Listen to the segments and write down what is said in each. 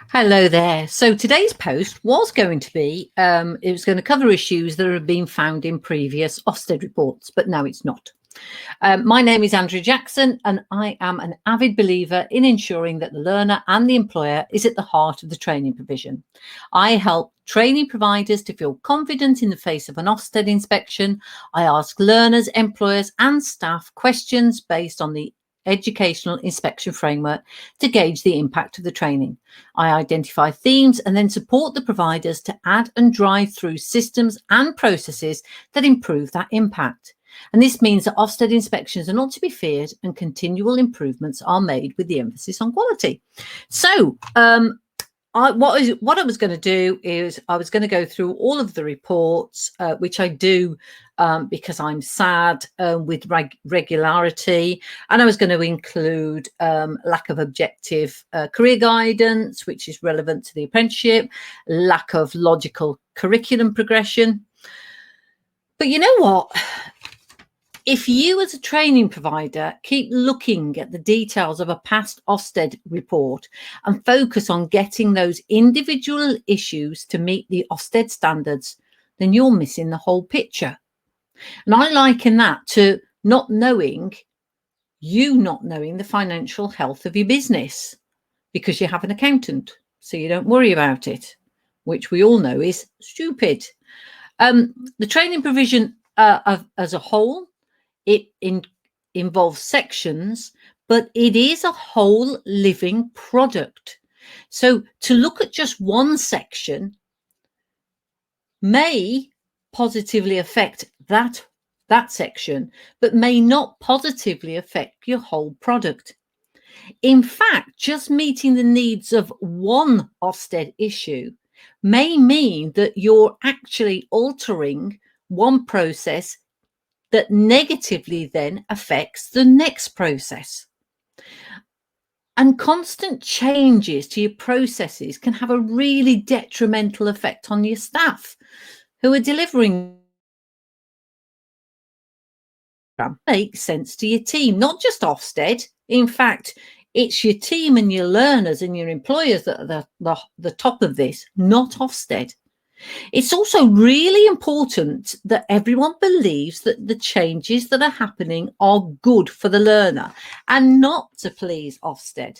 Hello there. So today's post was going to be, it was going to cover issues that have been found in previous OFSTED reports, but now it's not. My name is Andrew Jackson, and I am an avid believer in ensuring that the learner and the employer is at the heart of the training provision. I help training providers to feel confident in the face of an OFSTED inspection. I ask learners, employers and staff questions based on the educational inspection framework to gauge the impact of the training. I identify themes and then support the providers to add and drive through systems and processes that improve that impact. And this means that OFSTED inspections are not to be feared and continual improvements are made with the emphasis on quality. So what I was going to do is I was going to go through all of the reports, which I do because I'm sad with regularity. And I was going to include lack of objective career guidance, which is relevant to the apprenticeship, lack of logical curriculum progression. But you know what? If you as a training provider keep looking at the details of a past OFSTED report and focus on getting those individual issues to meet the OFSTED standards, then you're missing the whole picture. And I liken that to not knowing the financial health of your business because you have an accountant, so you don't worry about it, which we all know is stupid. The training provision as a whole, it involves sections, but it is a whole living product. So to look at just one section may positively affect that section, but may not positively affect your whole product. In fact, just meeting the needs of one OFSTED issue may mean that you're actually altering one process that negatively then affects the next process. And constant changes to your processes can have a really detrimental effect on your staff who are delivering. Makes sense to your team, not just OFSTED. In fact, it's your team and your learners and your employers that are the top of this, not OFSTED. It's also really important that everyone believes that the changes that are happening are good for the learner and not to please OFSTED.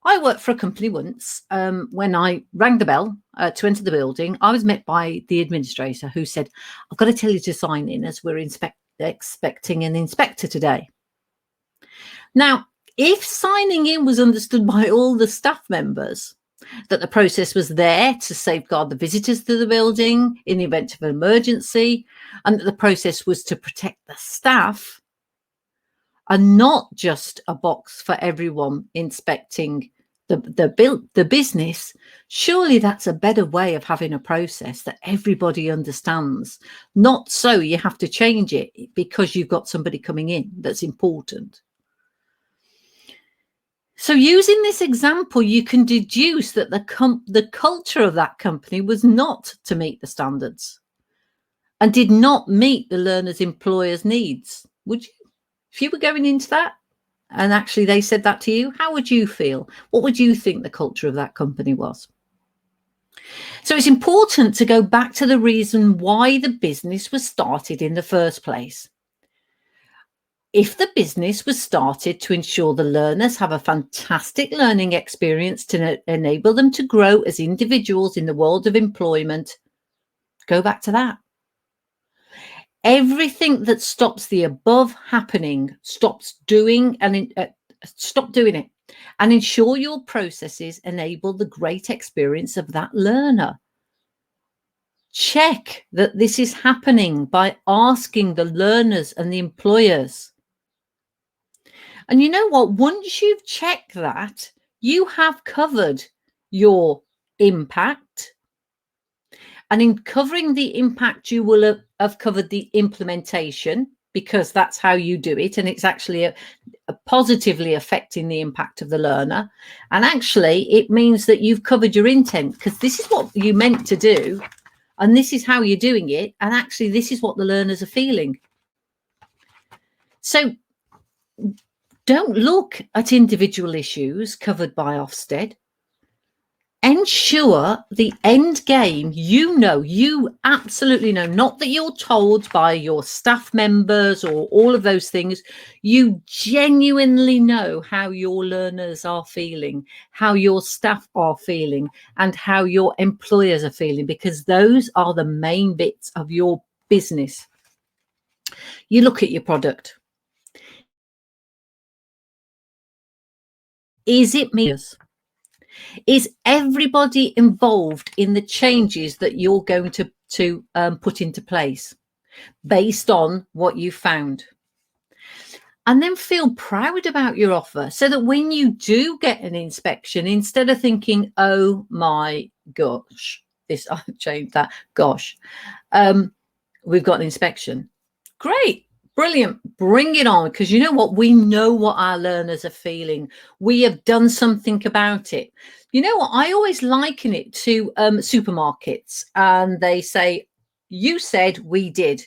I worked for a company once. When I rang the bell to enter the building, I was met by the administrator who said, "I've got to tell you to sign in as we're expecting an inspector today." Now, if signing in was understood by all the staff members, that the process was there to safeguard the visitors to the building in the event of an emergency, and that the process was to protect the staff and not just a box for everyone inspecting the business, surely that's a better way of having a process that everybody understands. Not so you have to change it because you've got somebody coming in that's important. So using this example, you can deduce that the culture of that company was not to meet the standards and did not meet the learner's employer's needs. Would you, if you were going into that and actually they said that to you, how would you feel? What would you think the culture of that company was? So it's important to go back to the reason why the business was started in the first place. If the business was started to ensure the learners have a fantastic learning experience to enable them to grow as individuals in the world of employment, go back to that. Everything that stops the above happening, stop doing it, and ensure your processes enable the great experience of that learner. Check that this is happening by asking the learners and the employers. And you know what? Once you've checked that, you have covered your impact. And in covering the impact, you will have covered the implementation, because that's how you do it. And it's actually a positively affecting the impact of the learner. And actually, it means that you've covered your intent, because this is what you meant to do. And this is how you're doing it. And actually, this is what the learners are feeling. So don't look at individual issues covered by OFSTED. ensure the end game, you absolutely know, not that you're told by your staff members or all of those things. You genuinely know how your learners are feeling, how your staff are feeling, and how your employers are feeling, because those are the main bits of your business. You look at your product. Is it me? Is everybody involved in the changes that you're going to put into place based on what you found? And then feel proud about your offer, so that when you do get an inspection, instead of thinking, oh my gosh, I've changed that, gosh, we've got an inspection. Great. Brilliant. Bring it on. Because you know what? We know what our learners are feeling. We have done something about it. You know what? I always liken it to supermarkets, and they say, you said, we did.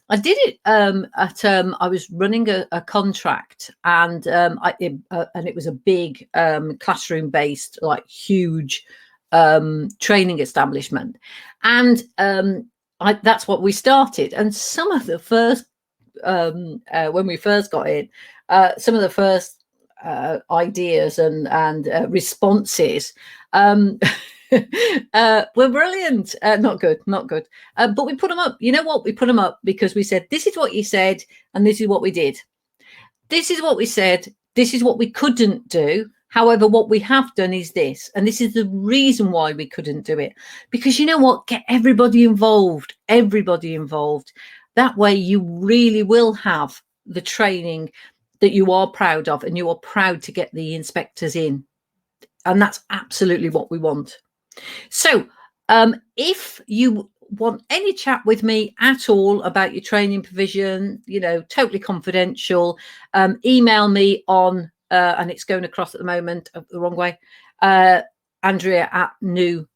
I did it I was running a contract, and it was a big classroom based, like huge training establishment. And that's what we started. And some of the first when we first got in, some of the first ideas and responses were brilliant. Not good. But we put them up. You know what? We put them up because we said, this is what you said, and this is what we did. This is what we said. This is what we couldn't do. However, what we have done is this, and this is the reason why we couldn't do it. Because you know what? Get everybody involved. That way you really will have the training that you are proud of, and you are proud to get the inspectors in. And that's absolutely what we want. So if you want any chat with me at all about your training provision, totally confidential, email me on, and it's going across at the moment the wrong way, Andrea at Nu-Gnu.com.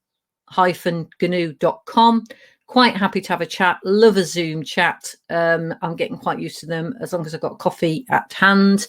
Quite happy to have a chat. Love a Zoom chat. I'm getting quite used to them, as long as I've got coffee at hand.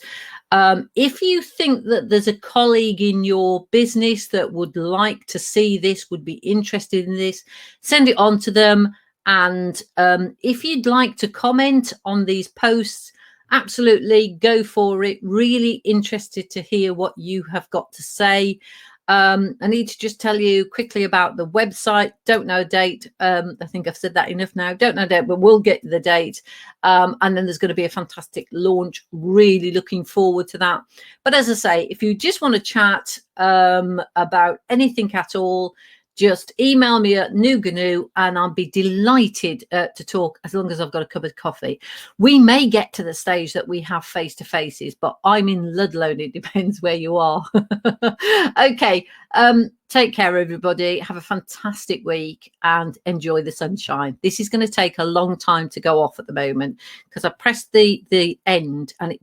If you think that there's a colleague in your business that would like to see this, would be interested in this, send it on to them. And if you'd like to comment on these posts, absolutely go for it. Really interested to hear what you have got to say. I need to just tell you quickly about the website. Don't know a date. I think I've said that enough now. Don't know a date, but we'll get the date. And then there's going to be a fantastic launch. Really looking forward to that. But as I say, if you just want to chat about anything at all, just email me at Nu-Gnu, and I'll be delighted to talk, as long as I've got a cup of coffee. We may get to the stage that we have face-to-faces, but I'm in Ludlow. It depends where you are. Okay. Take care, everybody. Have a fantastic week and enjoy the sunshine. This is going to take a long time to go off at the moment, because I pressed the end and it